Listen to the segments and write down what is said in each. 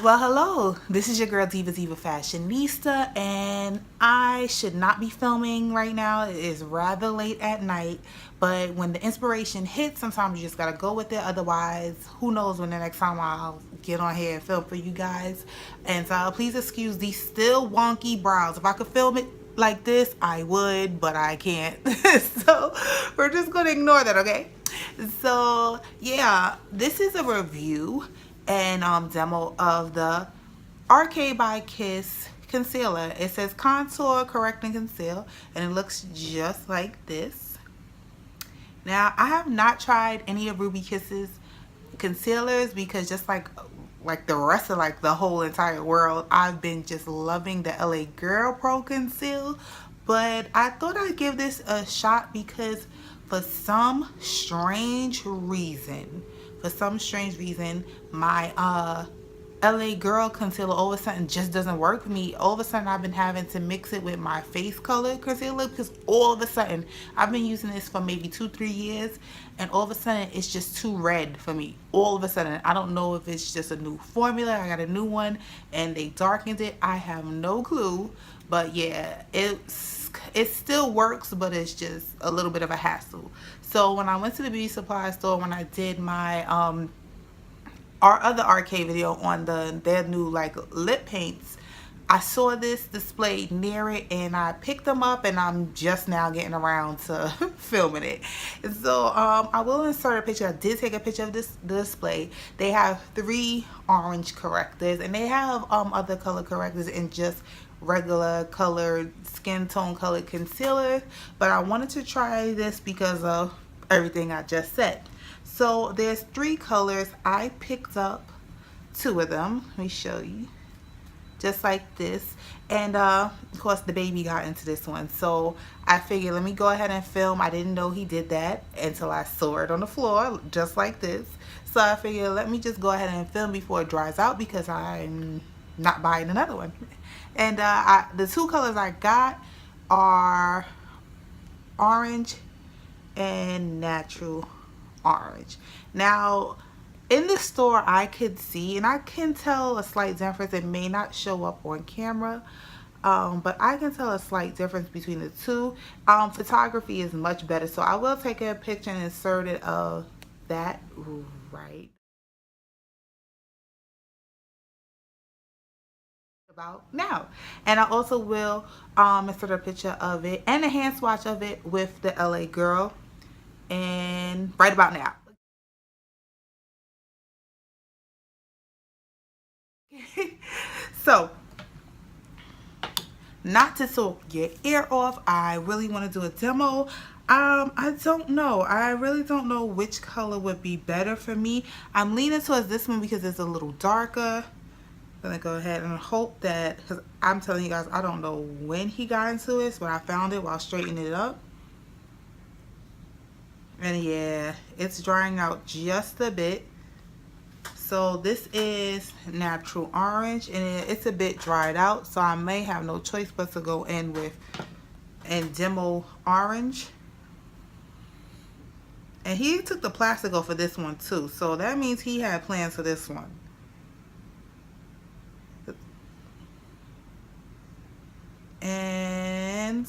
Well, hello. This is your girl DivaDivaFashionista, and I should not be filming right now. It is rather late at night, but when the inspiration hits, sometimes you just gotta go with it. Otherwise, who knows when the next time I'll get on here and film for you guys. And so please excuse these still wonky brows. If I could film it like this, I would, but I can't. So we're just gonna ignore that, okay? So yeah, this is a review and demo of the Arcade by Kiss concealer. It says contour, correct, and conceal, and it looks just like this. Now, I have not tried any of Ruby Kiss's concealers because just like the rest of the whole entire world, I've been just loving the LA Girl Pro Conceal. But I thought I'd give this a shot because for some strange reason, my LA Girl concealer all of a sudden just doesn't work for me. All of a sudden I've been having to mix it with my face color concealer because all of a sudden I've been using this for maybe 2-3 years, and all of a sudden it's just too red for me. All of a sudden, I don't know if it's just a new formula. I got a new one and they darkened it. I have no clue, but yeah, it still works, but it's just a little bit of a hassle. So when I went to the beauty supply store, when I did my our other arcade video on their new lip paints, I saw this displayed near it and I picked them up, and I'm just now getting around to filming it. And so I will insert a picture. I did take a picture of the display. They have 3 orange correctors, and they have other color correctors and just regular colored skin tone colored concealers, but I wanted to try this because of everything I just said. So there's 3 colors. I picked up 2 of them. Let me show you. Just like this. And of course the baby got into this one, so I figured let me go ahead and film. I didn't know he did that until I saw it on the floor just like this, so I figured let me just go ahead and film before it dries out because I'm not buying another one. And the 2 colors I got are orange and natural orange. Now in the store I could see, and I can tell a slight difference. It may not show up on camera, but I can tell a slight difference between the 2. Photography is much better, so I will take a picture and insert it of that right about now. And I also will insert a picture of it and a hand swatch of it with the LA Girl and right about now. So not to talk your ear off, I really want to do a demo. I don't know. I really don't know which color would be better for me. I'm leaning towards this one because it's a little darker. I'm gonna go ahead and hope that, because I'm telling you guys, I don't know when he got into this, but I found it while straightening it up. And yeah, it's drying out just a bit. So this is natural orange, and it's a bit dried out, so I may have no choice but to go in with demo orange. And he took the plastic off for this one too, so that means he had plans for this one. And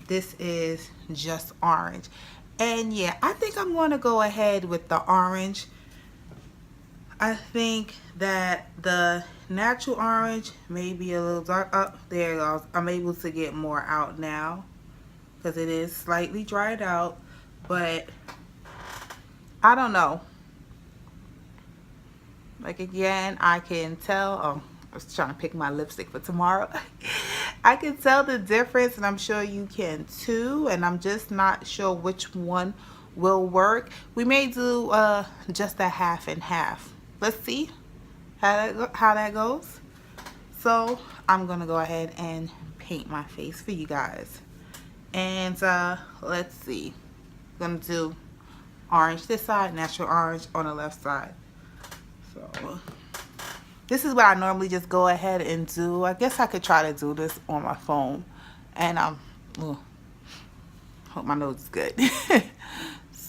this is just orange. And yeah, I think I'm going to go ahead with the orange. I think that the natural orange may be a little dark. Oh, there it goes. I'm able to get more out now because it is slightly dried out, but I don't know. Like again, I can tell. Oh, I was trying to pick my lipstick for tomorrow. I can tell the difference, and I'm sure you can too, and I'm just not sure which one will work. We may do just a half and half. Let's see how that goes. So I'm gonna go ahead and paint my face for you guys, and let's see. I'm gonna do orange this side, natural orange on the left side. So this is what I normally just go ahead and do. I guess I could try to do this on my phone. And hope my nose is good.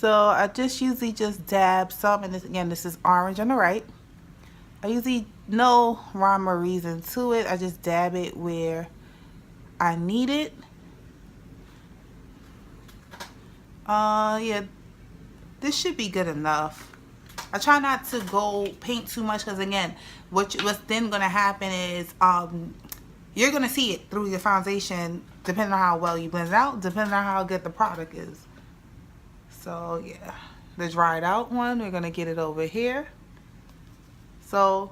So I just usually just dab some, and this, again, this is orange on the right. I usually no rhyme or reason to it. I just dab it where I need it. Yeah, this should be good enough. I try not to go paint too much, because again, what's then gonna happen is you're gonna see it through your foundation, depending on how well you blend it out, depending on how good the product is. So yeah, the dried out one, we're gonna get it over here. So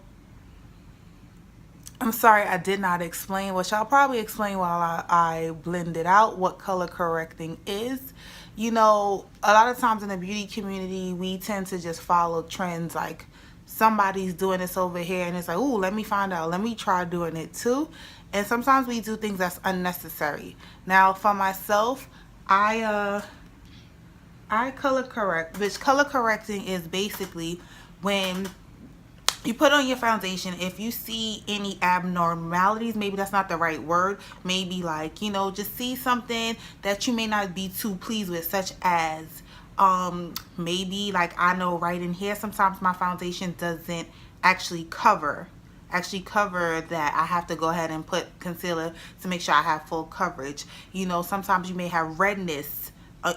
I'm sorry I did not explain, which I'll probably explain while I blend it out, what color correcting is. You know, a lot of times in the beauty community, we tend to just follow trends, like somebody's doing this over here and it's like, ooh, let me find out, let me try doing it too. And sometimes we do things that's unnecessary. Now for myself, I color correct, which color correcting is basically when you put on your foundation, if you see any abnormalities, maybe that's not the right word, maybe like, you know, just see something that you may not be too pleased with, such as maybe like I know right in here, sometimes my foundation doesn't actually cover that. I have to go ahead and put concealer to make sure I have full coverage. You know, sometimes you may have redness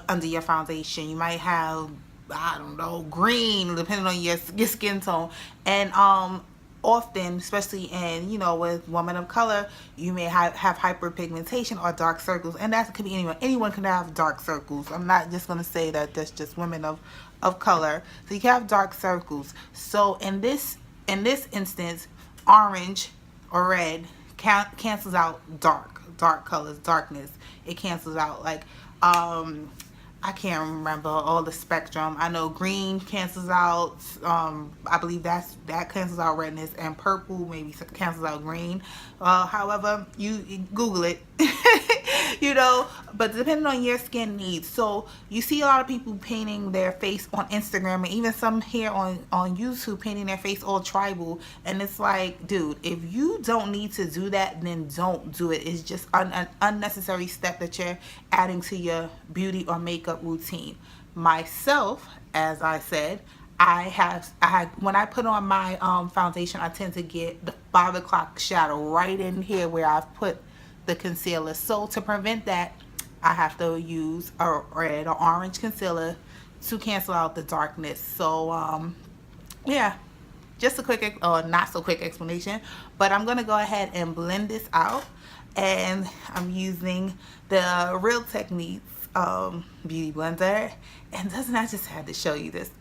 under your foundation. You might have, I don't know, green, depending on your skin tone. And often, especially in, you know, with women of color, you may have hyperpigmentation or dark circles, and that could be anyone can have dark circles. I'm not just going to say that that's just women of color. So you can have dark circles. So in this instance, orange or red cancels out dark colors, darkness. It cancels out, like I can't remember all the spectrum. I know green cancels out, I believe that cancels out redness, and purple maybe cancels out green. However, you Google it. You know, but depending on your skin needs. So you see a lot of people painting their face on Instagram, and even some here on YouTube painting their face all tribal, and it's like, dude, if you don't need to do that, then don't do it. It's just an unnecessary step that you're adding to your beauty or makeup routine. Myself, as I said, when I put on my foundation, I tend to get the 5 o'clock shadow right in here where I've put the concealer. So to prevent that, I have to use a red or orange concealer to cancel out the darkness. So yeah, just a quick or not so quick explanation, but I'm gonna go ahead and blend this out, and I'm using the Real Techniques beauty blender. And doesn't I just have to show you this?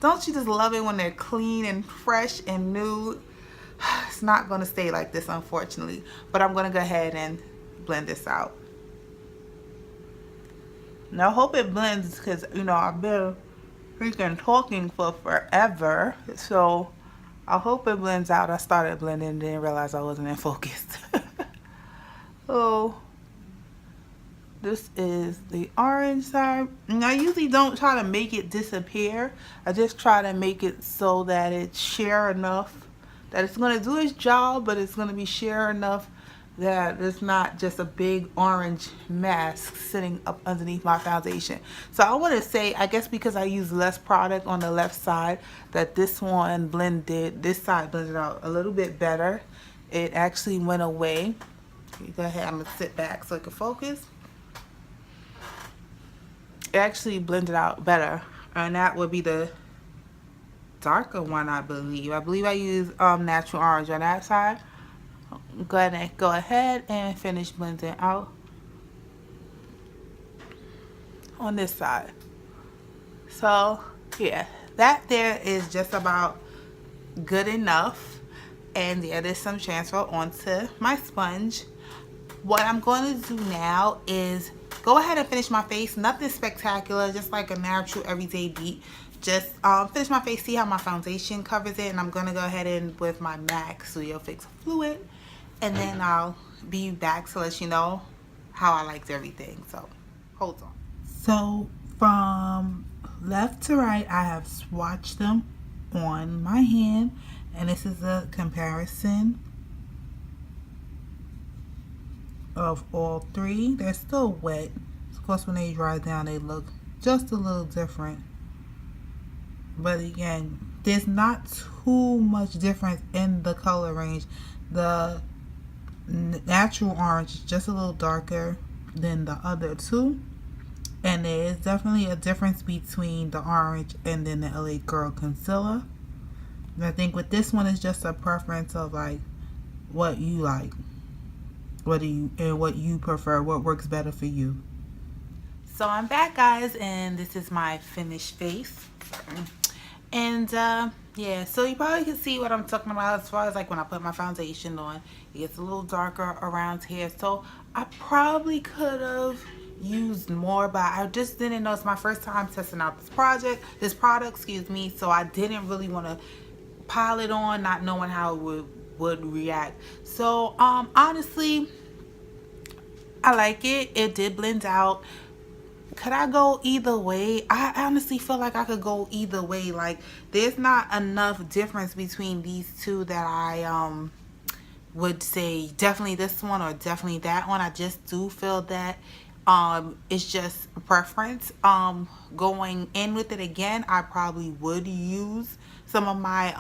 Don't you just love it when they're clean and fresh and new? It's not going to stay like this, unfortunately, but I'm going to go ahead and blend this out. Now I hope it blends, because you know I've been freaking talking for forever, so I hope it blends out. I started blending and didn't realize I wasn't in focus. So this is the orange side, and I usually don't try to make it disappear. I just try to make it so that it's sheer enough that it's going to do its job, but it's going to be sheer enough that it's not just a big orange mask sitting up underneath my foundation. So I want to say, I guess because I use less product on the left side, that this side blended out a little bit better. It actually went away. Go ahead, I'm going to sit back so I can focus. It actually blended out better, and that would be the darker one, I believe. I believe I use natural orange on that side. Go ahead and finish blending out on this side. So yeah, that there is just about good enough, and yeah, there's some transfer onto my sponge. What I'm going to do now is go ahead and finish my face. Nothing spectacular, just like a natural everyday beat. Just finish my face, see how my foundation covers it, and I'm going to go ahead and with my MAC Studio Fix Fluid, and then I'll be back to let you know how I liked everything. So hold on. So from left to right, I have swatched them on my hand, and this is a comparison of all three. They're still wet. Of course, when they dry down, they look just a little different. But again, there's not too much difference in the color range. The natural orange is just a little darker than the other two. And there is definitely a difference between the orange and then the LA Girl concealer. And I think with this one, it's just a preference of like what you like, what you prefer, what works better for you. So I'm back, guys, and this is my finished face. And yeah, so you probably can see what I'm talking about as far as like when I put my foundation on, it gets a little darker around here. So I probably could have used more, but I just didn't know. It's my first time testing out this product, excuse me. So I didn't really want to pile it on, not knowing how it would react. So honestly, I like it. It did blend out. Could I go either way? I honestly feel like I could go either way. Like, there's not enough difference between these two that I would say definitely this one or definitely that one. I just do feel that it's just a preference. Going in with it again, I probably would use some of my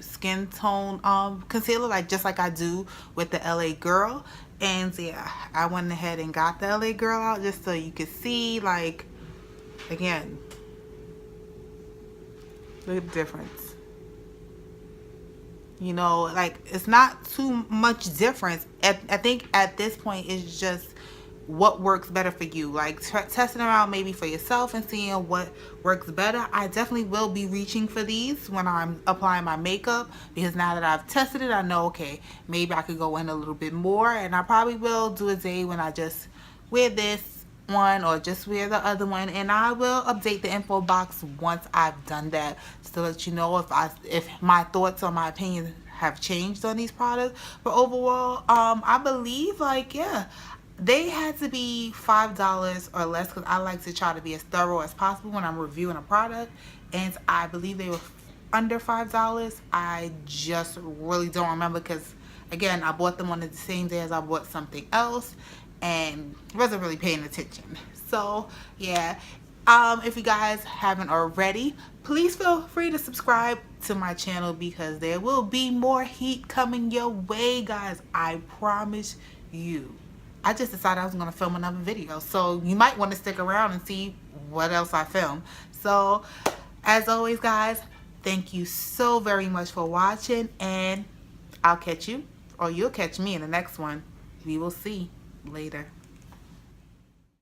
skin tone concealer, like just like I do with the LA Girl. And yeah, I went ahead and got the LA Girl out just so you could see, like, again, look at the difference. You know, like, it's not too much difference. I think at this point it's just what works better for you. Like, testing around maybe for yourself and seeing what works better. I definitely will be reaching for these when I'm applying my makeup, because now that I've tested it, I know, okay, maybe I could go in a little bit more. And I probably will do a day when I just wear this one or just wear the other one, and I will update the info box once I've done that, just to let you know if my thoughts or my opinions have changed on these products. But overall, I believe, like, yeah, they had to be $5 or less, because I like to try to be as thorough as possible when I'm reviewing a product, and I believe they were under $5. I just really don't remember, because again, I bought them on the same day as I bought something else and wasn't really paying attention. So yeah, if you guys haven't already, please feel free to subscribe to my channel, because there will be more heat coming your way, guys. I promise you. I just decided I was going to film another video, so you might want to stick around and see what else I film. So as always, guys, thank you so very much for watching, and I'll catch you, or you'll catch me in the next one. We will see later.